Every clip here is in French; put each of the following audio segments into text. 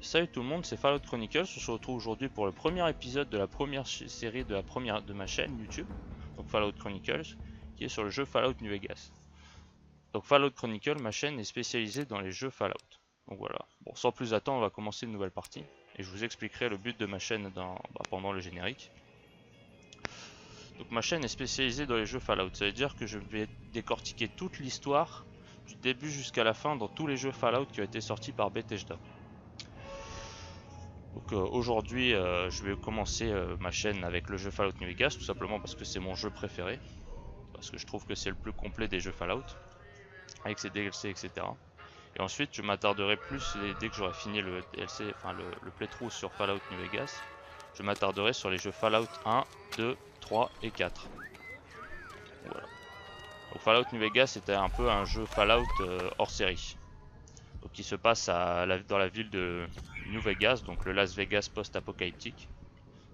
Salut tout le monde, c'est Fallout Chronicles. On se retrouve aujourd'hui pour le premier épisode de la première série de ma chaîne YouTube, donc Fallout Chronicles, qui est sur le jeu Fallout New Vegas. Donc Fallout Chronicles, ma chaîne est spécialisée dans les jeux Fallout. Donc voilà. Bon, sans plus attendre, on va commencer une nouvelle partie et je vous expliquerai le but de ma chaîne pendant le générique. Donc ma chaîne est spécialisée dans les jeux Fallout. Ça veut dire que je vais décortiquer toute l'histoire du début jusqu'à la fin dans tous les jeux Fallout qui ont été sortis par Bethesda. Donc aujourd'hui je vais commencer ma chaîne avec le jeu Fallout New Vegas, tout simplement parce que c'est mon jeu préféré, parce que je trouve que c'est le plus complet des jeux Fallout, avec ses DLC, etc. Et ensuite je m'attarderai plus, dès que j'aurai fini le DLC, enfin le playthrough sur Fallout New Vegas, je m'attarderai sur les jeux Fallout 1, 2, 3 et 4. Voilà. Donc Fallout New Vegas était un peu un jeu Fallout hors série. Donc qui se passe dans la ville de New Vegas, donc le Las Vegas post-apocalyptique.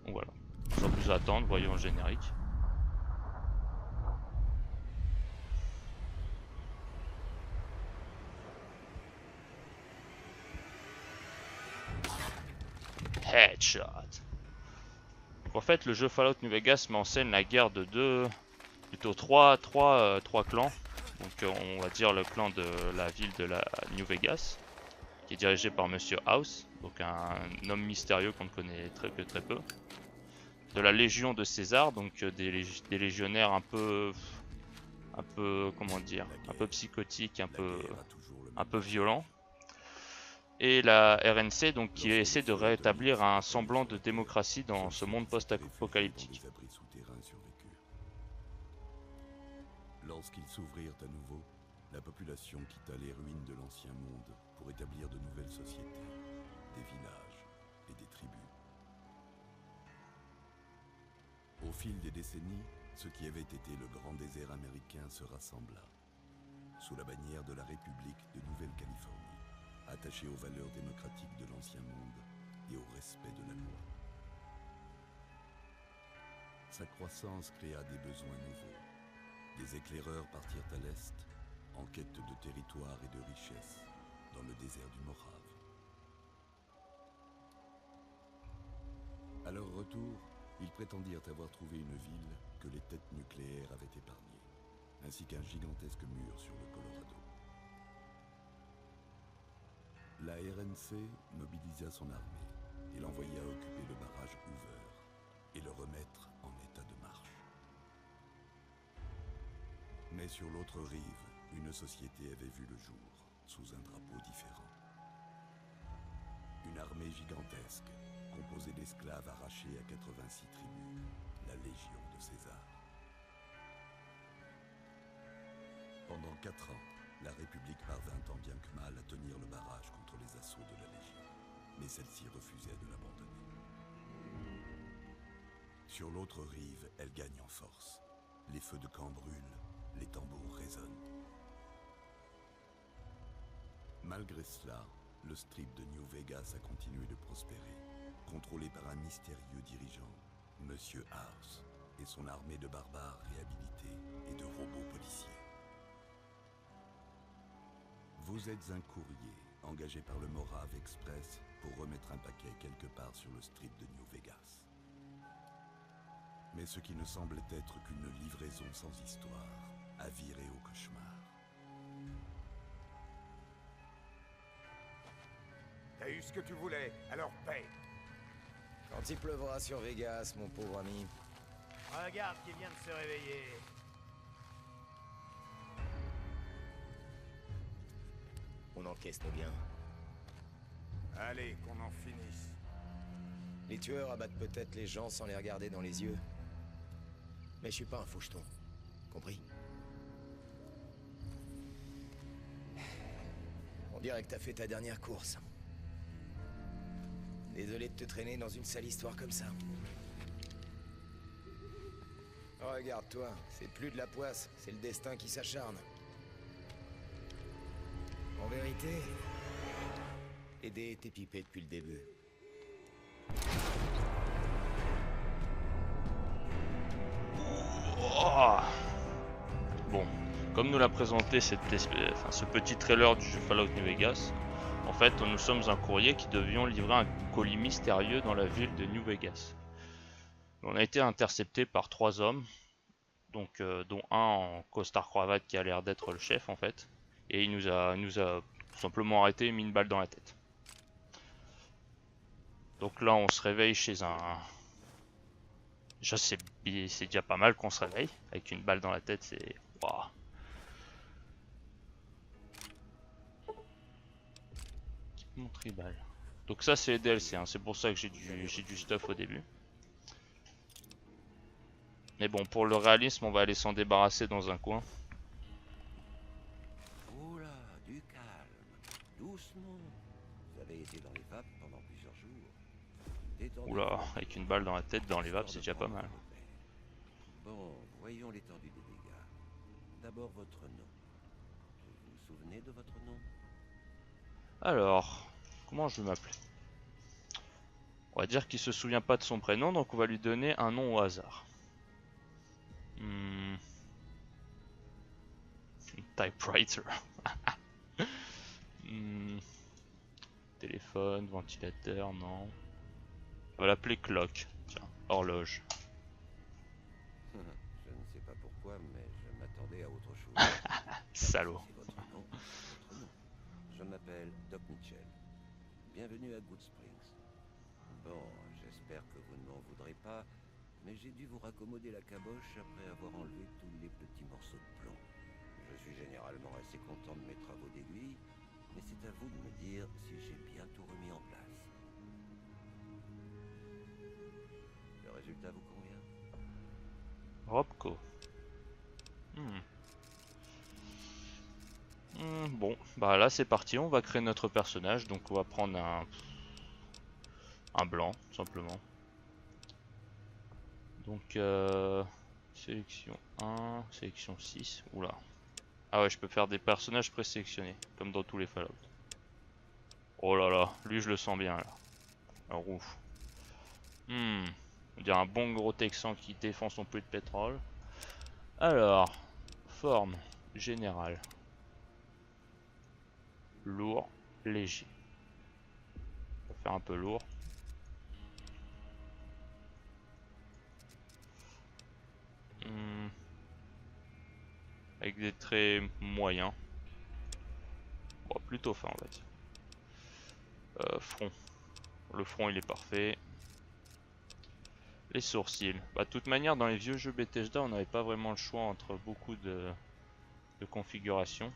Donc voilà, sans plus attendre, voyons le générique. Headshot. Donc en fait, le jeu Fallout New Vegas m'enseigne la guerre de trois clans. Donc on va dire le clan de la ville de la New Vegas, qui est dirigé par Monsieur House, donc un homme mystérieux qu'on ne connaît très peu. De la Légion de César, donc des légionnaires un peu comment dire, un peu psychotiques, un peu violents. Et la RNC, donc qui essaie de rétablir un semblant de démocratie dans ce monde post-apocalyptique. Lorsqu'ils s'ouvrirent à nouveau, la population quitta les ruines de l'ancien monde pour établir de nouvelles sociétés, des villages et des tribus. Au fil des décennies, ce qui avait été le grand désert américain se rassembla, sous la bannière de la République de Nouvelle-Californie, attachée aux valeurs démocratiques de l'ancien monde et au respect de la loi. Sa croissance créa des besoins nouveaux. Des éclaireurs partirent à l'est, en quête de territoire et de richesse, dans le désert du Morave. À leur retour, ils prétendirent avoir trouvé une ville que les têtes nucléaires avaient épargnée, ainsi qu'un gigantesque mur sur le Colorado. La RNC mobilisa son armée et l'envoya occuper le barrage Hoover et le remettre en état de marche. Mais sur l'autre rive, une société avait vu le jour, sous un drapeau différent. Une armée gigantesque, composée d'esclaves arrachés à 86 tribus, la Légion de César. Pendant 4 ans, la République parvint tant bien que mal à tenir le barrage contre les assauts de la Légion, mais celle-ci refusait de l'abandonner. Sur l'autre rive, elle gagne en force. Les feux de camp brûlent, les tambours résonnent. Malgré cela, le strip de New Vegas a continué de prospérer, contrôlé par un mystérieux dirigeant, Monsieur House, et son armée de barbares réhabilités et de robots policiers. Vous êtes un courrier engagé par le Morave Express pour remettre un paquet quelque part sur le strip de New Vegas. Mais ce qui ne semblait être qu'une livraison sans histoire a viré au cauchemar. T'as eu ce que tu voulais, alors paye. Quand il pleuvra sur Vegas, mon pauvre ami. Regarde qui vient de se réveiller. On encaisse nos biens. Allez, qu'on en finisse. Les tueurs abattent peut-être les gens sans les regarder dans les yeux. Mais je suis pas un faucheton. Compris? On dirait que t'as fait ta dernière course. Désolé de te traîner dans une sale histoire comme ça. Regarde-toi, c'est plus de la poisse, c'est le destin qui s'acharne. En vérité, les dés étaient pipés depuis le début. Oh. Bon, comme nous l'a présenté ce petit trailer du jeu Fallout New Vegas, En fait, nous sommes un courrier qui devions livrer un colis mystérieux dans la ville de New Vegas. On a été intercepté par 3 hommes, donc dont un en costard cravate qui a l'air d'être le chef en fait, et il nous a tout simplement arrêté et mis une balle dans la tête. Donc là, on se réveille chez un. C'est déjà pas mal qu'on se réveille avec une balle dans la tête, c'est waouh. Mon tribal. Donc ça c'est les DLC, hein. C'est pour ça que j'ai du stuff au début. Mais bon, pour le réalisme, on va aller s'en débarrasser dans un coin. Oula, du calme. Doucement. Vous avez été dans les vapes pendant plusieurs jours. Détendez-vous. Oula, avec une balle dans la tête dans les vapes, c'est déjà pas mal. Bon, voyons l'étendue des dégâts. D'abord votre nom. Vous vous souvenez de votre nom? Alors, comment je vais m'appeler? On va dire qu'il se souvient pas de son prénom, donc on va lui donner un nom au hasard. Typewriter. Téléphone, ventilateur, non. On va l'appeler Clock. Tiens, horloge. Je ne sais pas pourquoi, mais je m'attendais à autre chose. Salaud. C'est votre nom. Votre nom. Je m'appelle Doc Mitchell. Bienvenue à Good Springs. Bon, j'espère que vous ne m'en voudrez pas, mais j'ai dû vous raccommoder la caboche après avoir enlevé tous les petits morceaux de plomb. Je suis généralement assez content de mes travaux d'aiguille, mais c'est à vous de me dire si j'ai bien tout remis en place. Le résultat vous convient? Robco. Bon, bah là c'est parti, on va créer notre personnage, donc on va prendre un blanc, tout simplement. Donc sélection 1, sélection 6, oula. Ah ouais, je peux faire des personnages présélectionnés, comme dans tous les Fallout. Oh là là, lui je le sens bien là. Alors ouf. On dirait un bon gros texan qui défend son puits de pétrole. Alors, forme générale. Lourd, léger. On va faire un peu lourd. Avec des traits moyens. Bon, plutôt fin on va dire. Front. Le front il est parfait. Les sourcils. Bah, de toute manière, dans les vieux jeux Bethesda, on n'avait pas vraiment le choix entre beaucoup de configurations.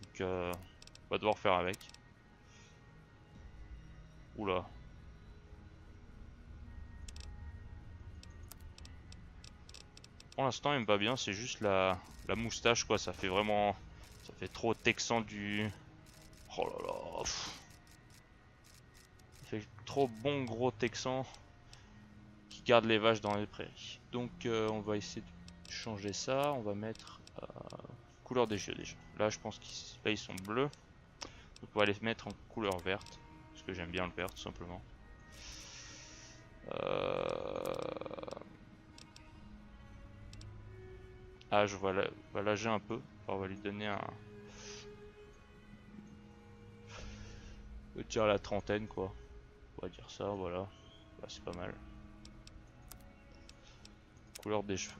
Donc, on va devoir faire avec. Oula. Pour l'instant, il me va bien, c'est juste la moustache, quoi. Ça fait vraiment. Ça fait trop texan du. Oh là là. Ça fait trop bon gros texan qui garde les vaches dans les prairies. Donc, on va essayer de changer ça. On va mettre couleur des yeux déjà. Là, je pense qu'ils sont bleus. Donc, on va les mettre en couleur verte. Parce que j'aime bien le vert, tout simplement. Ah, je vois l'âger un peu. Enfin, on va lui donner un. Je dirais la trentaine, quoi. On va dire ça, voilà. Bah, c'est pas mal. Couleur des cheveux.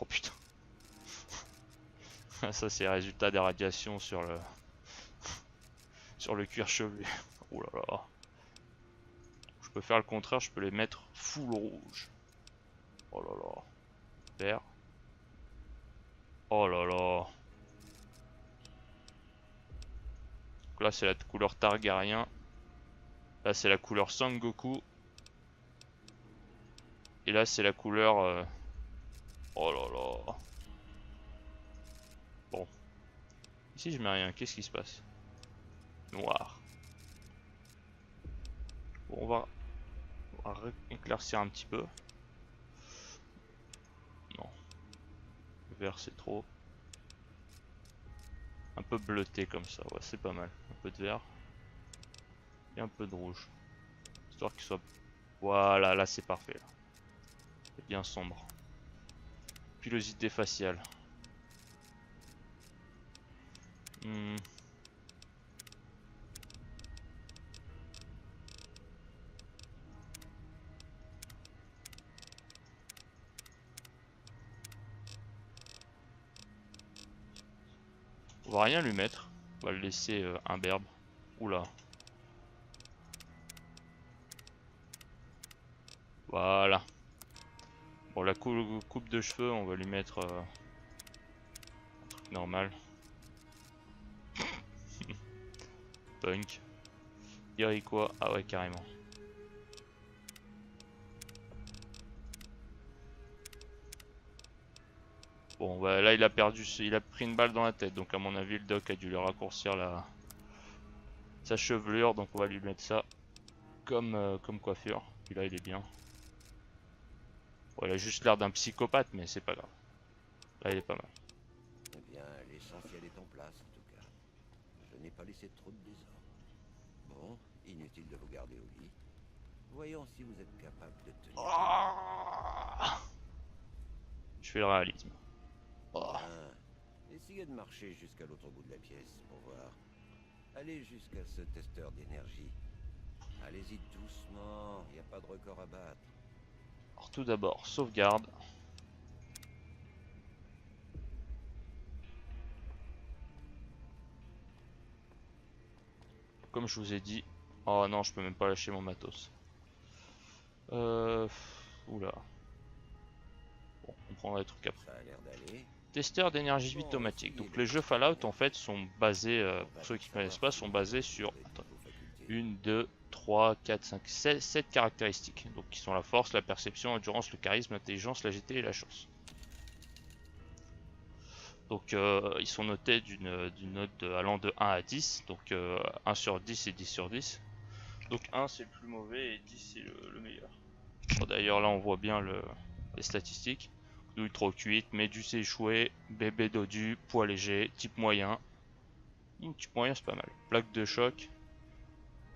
Oh putain. Ça, c'est le résultat des radiations sur le. Sur le cuir chevelu. Oh là là. Je peux faire le contraire, je peux les mettre full rouge. Oh là là. Vert. Oh là là. Donc là c'est la couleur Targaryen. Là c'est la couleur Sangoku. Et là c'est la couleur... Oh là là. Bon. Ici je mets rien, qu'est-ce qui se passe? Noir. Bon, on va éclaircir un petit peu. Non. Vert c'est trop. Un peu bleuté comme ça, ouais c'est pas mal. Un peu de vert. Et un peu de rouge. Histoire qu'il soit... Voilà, là c'est parfait. Là. C'est bien sombre. Pilosité faciale. va rien lui mettre. On va le laisser imberbe. Oula. Voilà. Bon, la coupe de cheveux, on va lui mettre un truc normal. Punk. Iroquois, ah ouais, carrément. Bon, bah, là il a pris une balle dans la tête, donc à mon avis le doc a dû lui raccourcir sa chevelure, donc on va lui mettre ça comme coiffure. Puis là il est bien. Bon, il a juste l'air d'un psychopathe, mais c'est pas grave. Là il est pas mal. Eh bien, l'essentiel est en place, en tout cas. Je n'ai pas laissé trop de désordre. Bon, inutile de vous garder au lit. Voyons si vous êtes capable de tenir. Oh, je fais le réalisme. Oh. Essayez de marcher jusqu'à l'autre bout de la pièce pour voir. Allez jusqu'à ce testeur d'énergie. Allez-y doucement, il n'y a pas de record à battre. Alors tout d'abord, sauvegarde. Comme je vous ai dit. Oh non, je peux même pas lâcher mon matos. Oula. Bon, on prendra les trucs après. Ça a l'air d'aller. Testeur d'énergie automatique. Donc les jeux Fallout en fait sont basés, pour ceux qui ne connaissent pas, sont basés sur 1, 2, 3, 4, 5, 7 caractéristiques. Donc qui sont la force, la perception, l'endurance, le charisme, l'intelligence, l'agilité et la chance. Donc ils sont notés d'une note allant de 1 à 10. Donc 1 sur 10 et 10 sur 10. Donc 1 c'est le plus mauvais et 10 c'est le meilleur. Bon, d'ailleurs là on voit bien les statistiques. Douille trop cuite, méduse échouée, bébé dodu, poids léger, type moyen. Type moyen c'est pas mal. Plaque de choc,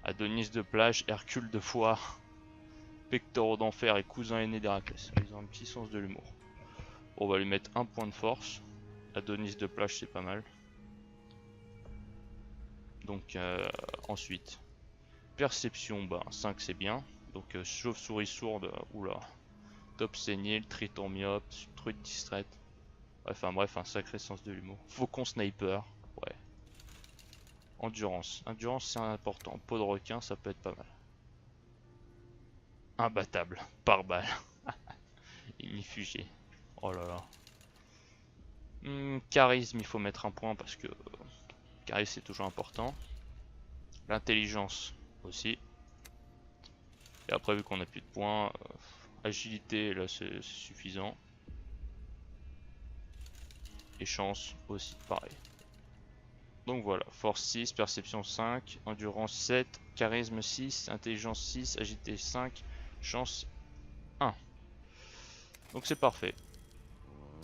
Adonis de plage, Hercule de foie, pectoraux d'enfer et cousin aîné d'Héraclès. Ils ont un petit sens de l'humour. Bon, on va lui mettre un point de force. Adonis de plage c'est pas mal. Donc ensuite, perception, bah 5 c'est bien. Donc chauve-souris sourde, oula. Top sénile, triton myope, truite distraite. Enfin bref, un sacré sens de l'humour. Faucon sniper, ouais. Endurance. Endurance c'est important. Peau de requin, ça peut être pas mal. Imbattable, par balle. Ignifugié. Oh là là. Charisme, il faut mettre un point parce que charisme c'est toujours important. L'intelligence aussi. Et après vu qu'on a plus de points, agilité là c'est suffisant. Et chance aussi pareil. Donc voilà, force 6, perception 5, endurance 7, charisme 6, intelligence 6, agilité 5, chance 1. Donc c'est parfait.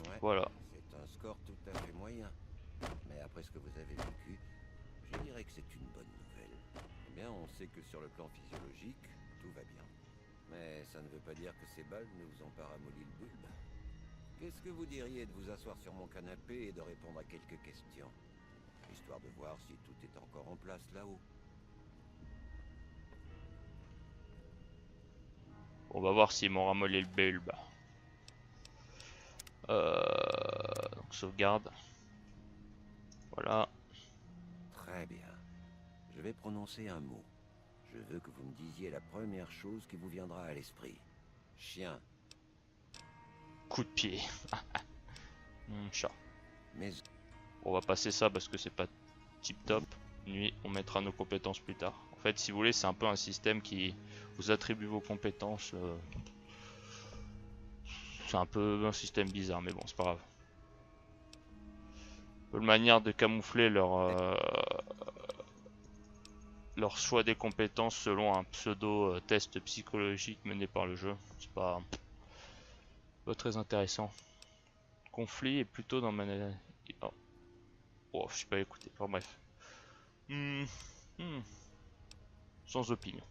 Ouais, voilà. C'est un score tout à fait moyen. Mais après ce que vous avez vécu, je dirais que c'est une bonne nouvelle. Eh bien, on sait que sur le plan physiologique, tout va bien. Mais ça ne veut pas dire que ces balles ne vous ont pas ramolli le bulbe. Qu'est-ce que vous diriez de vous asseoir sur mon canapé et de répondre à quelques questions? Histoire de voir si tout est encore en place là-haut. On va voir s'ils m'ont ramolli le bulbe. Donc sauvegarde. Voilà. Très bien. Je vais prononcer un mot. Je veux que vous me disiez la première chose qui vous viendra à l'esprit. Chien. Coup de pied. Chat. Mais... On va passer ça parce que c'est pas tip top. Nuit, on mettra nos compétences plus tard. En fait, si vous voulez, c'est un peu un système qui vous attribue vos compétences. C'est un peu un système bizarre, mais bon, c'est pas grave. Un peu une manière de camoufler leur choix des compétences selon un pseudo test psychologique mené par le jeu. C'est pas très intéressant. Conflit est plutôt dans ma... Oh, je suis pas écouté. Enfin bref. Sans opinion.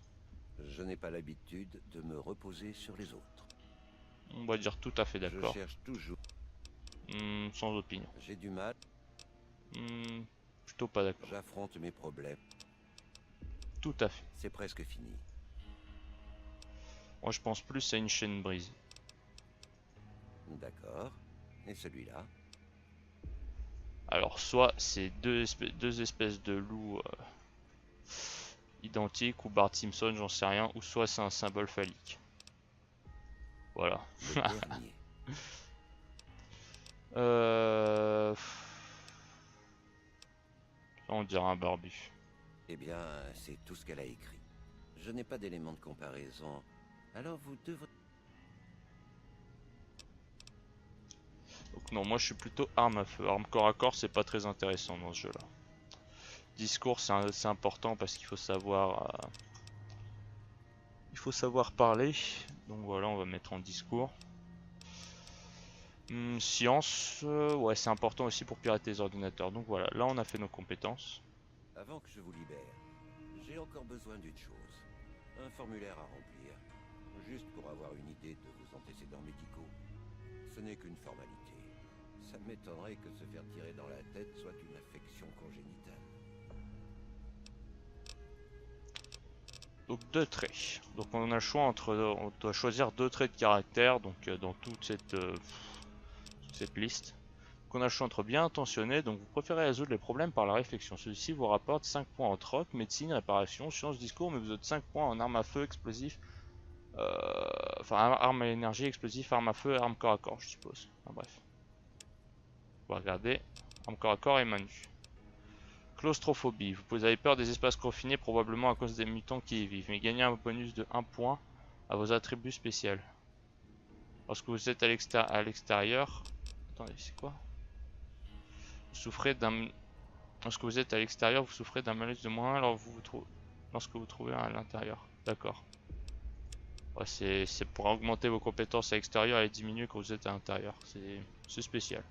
Je n'ai pas l'habitude de me reposer sur les autres. On va dire tout à fait d'accord. Je cherche toujours. Sans opinion. J'ai du mal. Plutôt pas d'accord. J'affronte mes problèmes. Tout à fait. C'est presque fini. Moi je pense plus à une chaîne brise. D'accord. Et celui-là? Alors soit c'est deux espèces de loups identiques, ou Bart Simpson, j'en sais rien, ou soit c'est un symbole phallique. Voilà. Le dernier. On dirait un barbu. Eh bien, c'est tout ce qu'elle a écrit. Je n'ai pas d'éléments de comparaison. Alors vous devrez... Donc non, moi je suis plutôt arme à feu. Arme corps à corps, c'est pas très intéressant dans ce jeu là. Discours c'est important parce qu'il faut savoir parler. Donc voilà, on va mettre en discours. Science, ouais, c'est important aussi pour pirater les ordinateurs. Donc voilà, là on a fait nos compétences. Avant que je vous libère, j'ai encore besoin d'une chose. Un formulaire à remplir. Juste pour avoir une idée de vos antécédents médicaux. Ce n'est qu'une formalité. Ça m'étonnerait que se faire tirer dans la tête soit une affection congénitale. Donc deux traits. Donc on a le choix entre, on doit choisir deux traits de caractère. Donc dans toute cette liste. Donc on a le choix entre bien intentionné. Donc vous préférez résoudre les problèmes par la réflexion. Celui-ci vous rapporte 5 points en troc, médecine, réparation, sciences, discours, mais vous avez 5 points en armes à feu, explosifs. Enfin armes à énergie, explosifs, armes à feu, armes corps à corps, je suppose. Enfin, bref. On va regarder. Armes corps à corps et manu. Claustrophobie. Vous avez peur des espaces confinés probablement à cause des mutants qui y vivent, mais gagnez un bonus de 1 point à vos attributs spéciaux. Lorsque vous êtes à l'extérieur... Attendez, c'est quoi? Vous souffrez d'un... Lorsque vous êtes à l'extérieur, vous souffrez d'un malus de moins 1 lorsque vous trouvez à l'intérieur. D'accord. Ouais, c'est pour augmenter vos compétences à l'extérieur et diminuer quand vous êtes à l'intérieur. C'est spécial.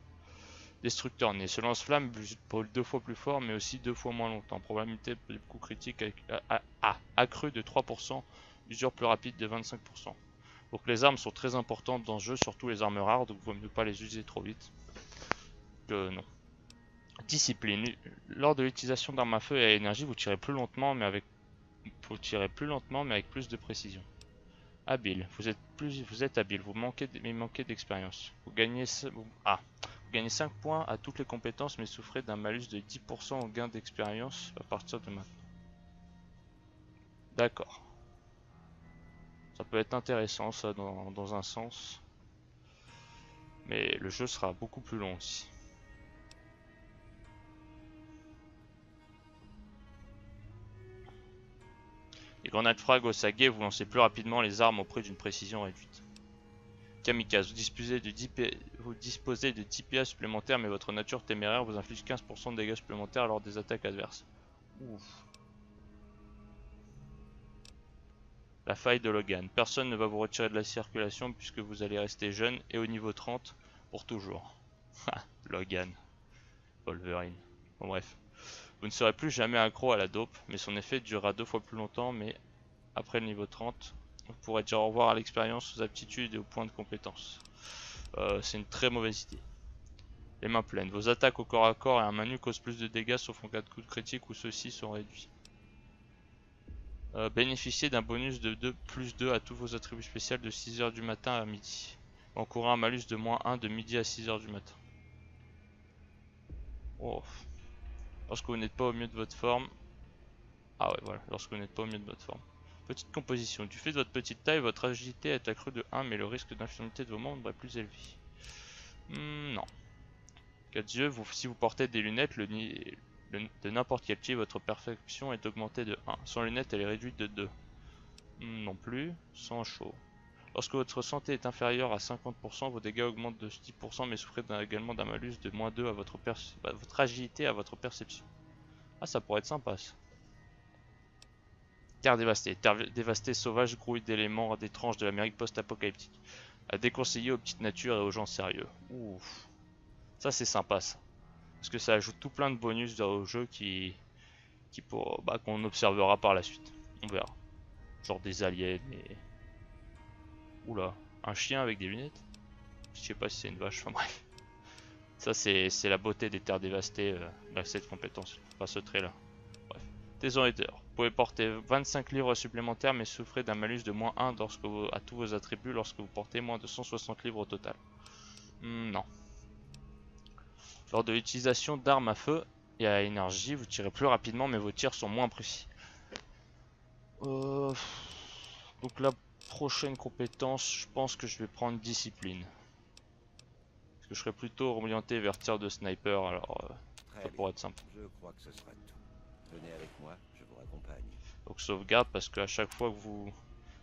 Destructeur né. Ce lance-flamme brûle 2 fois plus fort, mais aussi 2 fois moins longtemps. Probabilité de coup critique accrue de 3%. Usure plus rapide de 25%. Donc les armes sont très importantes dans ce jeu, surtout les armes rares, donc il vaut mieux pas les user trop vite. Non. Discipline. Lors de l'utilisation d'armes à feu et à énergie, vous tirez plus lentement, mais avec plus de précision. Habile. Vous êtes habile. Vous manquez d'expérience. Vous gagnez 5 points à toutes les compétences, mais souffrez d'un malus de 10% au gain d'expérience à partir de maintenant. D'accord. Ça peut être intéressant ça dans un sens. Mais le jeu sera beaucoup plus long aussi. Les grenades frag au saguet, vous lancez plus rapidement les armes auprès d'une précision réduite. Kamikaze, vous disposez de 10 PA supplémentaires, mais votre nature téméraire vous inflige 15% de dégâts supplémentaires lors des attaques adverses. Ouf. La faille de Logan. Personne ne va vous retirer de la circulation puisque vous allez rester jeune et au niveau 30 pour toujours. Logan. Wolverine. Bon bref. Vous ne serez plus jamais accro à la dope, mais son effet durera 2 fois plus longtemps, mais après le niveau 30, vous pourrez dire au revoir à l'expérience, aux aptitudes et aux points de compétence. C'est une très mauvaise idée. Les mains pleines. Vos attaques au corps à corps et un manu causent plus de dégâts sauf en cas de coup de critique où ceux-ci sont réduits. Bénéficiez d'un bonus de plus 2 à tous vos attributs spéciaux de 6h du matin à midi. Encourez un malus de moins 1 de midi à 6h du matin. Oh. Lorsque vous n'êtes pas au mieux de votre forme. Ah ouais, voilà, lorsque vous n'êtes pas au mieux de votre forme. Petite composition. Du fait de votre petite taille, votre agilité est accrue de 1, mais le risque d'infirmité de vos membres est plus élevé. Non. 4 yeux, si vous portez des lunettes, de n'importe quel type, votre perception est augmentée de 1. Sans lunettes, elle est réduite de 2. Non plus. Sans chaud. Lorsque votre santé est inférieure à 50%, vos dégâts augmentent de 10%, mais souffrez également d'un malus de moins 2 à votre agilité à votre perception. Ah, ça pourrait être sympa ça. Terre dévastée. Terre dévastée sauvage grouille d'éléments d'étranges de l'Amérique post-apocalyptique. À déconseiller aux petites natures et aux gens sérieux. Ouf. Ça c'est sympa ça. Parce que ça ajoute tout plein de bonus au jeu qu'on observera par la suite. On verra. Genre des aliens et... Oula, un chien avec des lunettes. Je sais pas si c'est une vache, enfin bref. Ça c'est la beauté des terres dévastées dans cette compétence. Enfin ce trait là. Bref. Thésaurateur. Vous pouvez porter 25 livres supplémentaires mais souffrez d'un malus de moins 1 à tous vos attributs lorsque vous portez moins de 160 livres au total. Non. Lors de l'utilisation d'armes à feu et à énergie, vous tirez plus rapidement mais vos tirs sont moins précis. Donc la prochaine compétence, je pense que je vais prendre discipline. Parce que je serais plutôt orienté vers tir de sniper, alors ça pourrait être sympa. Je crois que ce sera tout. Venez avec moi, je vous raccompagne. Donc sauvegarde parce qu'à chaque fois que vous...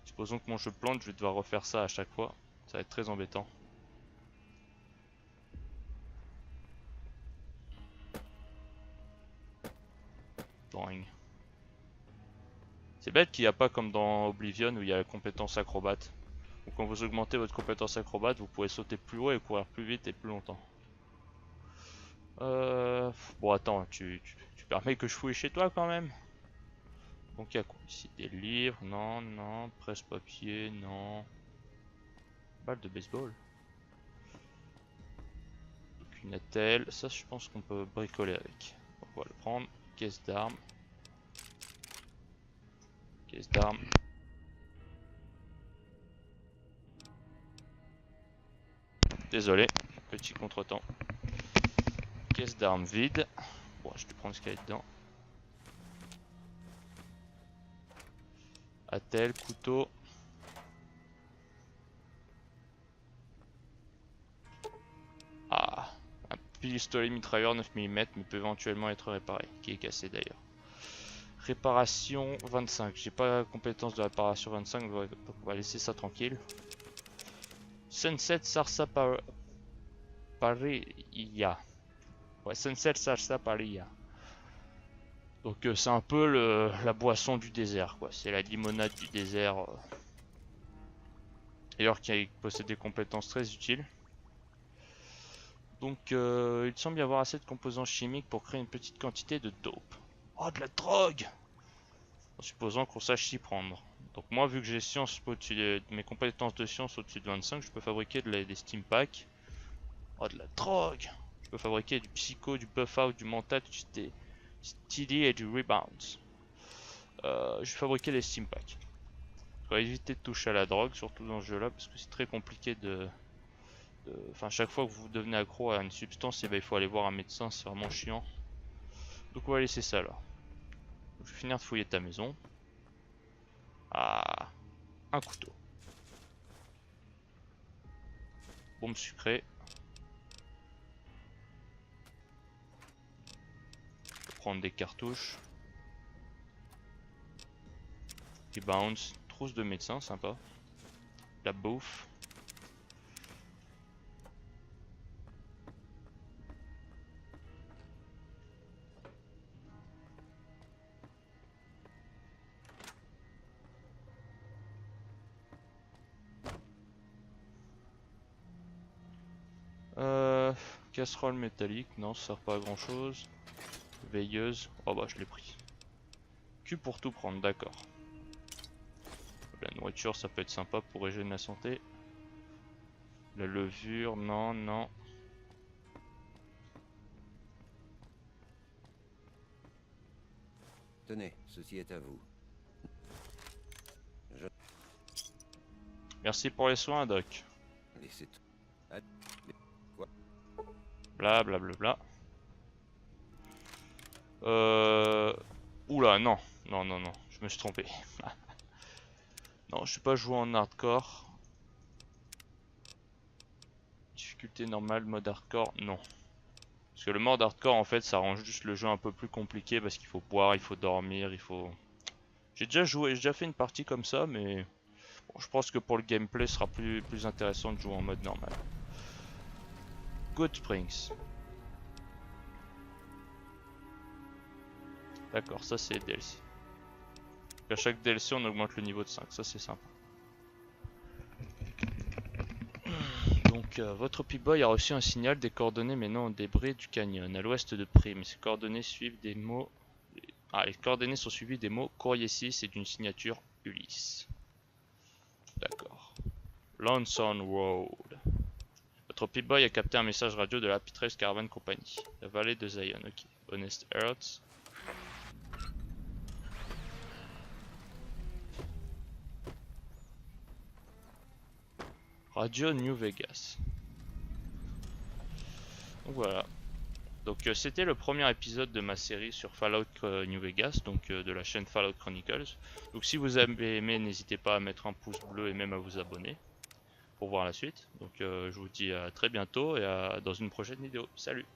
Supposons que mon jeu plante, je vais devoir refaire ça à chaque fois. Ça va être très embêtant. Boing. C'est bête qu'il n'y a pas comme dans Oblivion où il y a la compétence acrobate. Donc quand vous augmentez votre compétence acrobate, vous pouvez sauter plus haut et courir plus vite et plus longtemps. Bon attends, tu permets que je fouille chez toi quand même? Donc il y a quoi ici? Des livres? Non, non. Presse-papier? Non. Balle de baseball? Donc une attelle. Ça je pense qu'on peut bricoler avec. Donc on va le prendre. Caisse d'armes. Caisse d'armes. Désolé, petit contretemps. Caisse d'armes vide. Bon, je vais prendre ce qu'il y a dedans. Attelle, couteau. Ah, un pistolet mitrailleur 9 mm mais peut éventuellement être réparé, qui est cassé d'ailleurs. Réparation 25, j'ai pas la compétence de réparation 25, on va laisser ça tranquille. Sunset Sarsaparilla. Ouais, Sunset Sarsaparilla. Donc c'est un peu la boisson du désert, quoi. C'est la limonade du désert. D'ailleurs qui possède des compétences très utiles. Donc il semble y avoir assez de composants chimiques pour créer une petite quantité de dope. Oh, de la drogue! En supposant qu'on sache s'y prendre. Donc moi, vu que j'ai science au-dessus de mes compétences de science au-dessus de 25, je peux fabriquer des steam packs. Oh, de la drogue! Je peux fabriquer du psycho, du buff out, du mental, du steady et du rebound. Je vais fabriquer des steam packs. Il faut éviter de toucher à la drogue, surtout dans ce jeu-là, parce que c'est très compliqué Enfin, chaque fois que vous devenez accro à une substance, il faut aller voir un médecin, c'est vraiment chiant. Donc on va laisser ça là. Je vais finir de fouiller ta maison. Ah, un couteau. Bombe sucrée. Je vais prendre des cartouches. Des bounce. Trousse de médecin, sympa. La bouffe. Casserole métallique, non, ça sert pas à grand chose. Veilleuse, oh bah je l'ai pris. Q pour tout prendre, d'accord. La nourriture ça peut être sympa pour régénérer la santé. La levure, non, non. Tenez, ceci est à vous. Merci pour les soins, Doc. Laissez tout. Bla bla bla bla. Oula, non. Non, non, non. Je me suis trompé. Non, je suis pas joué en hardcore. Difficulté normale, mode hardcore, non. Parce que le mode hardcore, en fait, ça rend juste le jeu un peu plus compliqué parce qu'il faut boire, il faut dormir, il faut... J'ai déjà fait une partie comme ça, mais... Bon, je pense que pour le gameplay, ce sera plus intéressant de jouer en mode normal. Good Springs. D'accord, ça c'est DLC. À chaque DLC on augmente le niveau de 5, ça c'est sympa. Donc votre P-Boy a reçu un signal des coordonnées menant au débris du canyon à l'ouest de Prim. Ces coordonnées suivent des mots... Ah, les coordonnées sont suivies des mots courrier 6 et d'une signature Ulysse. D'accord. Lonesome Road. Votre P-Boy a capté un message radio de la Happy Trails Caravan Company. La vallée de Zion, ok. Honest Earth. Radio New Vegas. Donc voilà. Donc c'était le premier épisode de ma série sur Fallout New Vegas, donc de la chaîne Fallout Chronicles. Donc si vous avez aimé, n'hésitez pas à mettre un pouce bleu et même à vous abonner pour voir la suite. Donc je vous dis à très bientôt et dans une prochaine vidéo. Salut!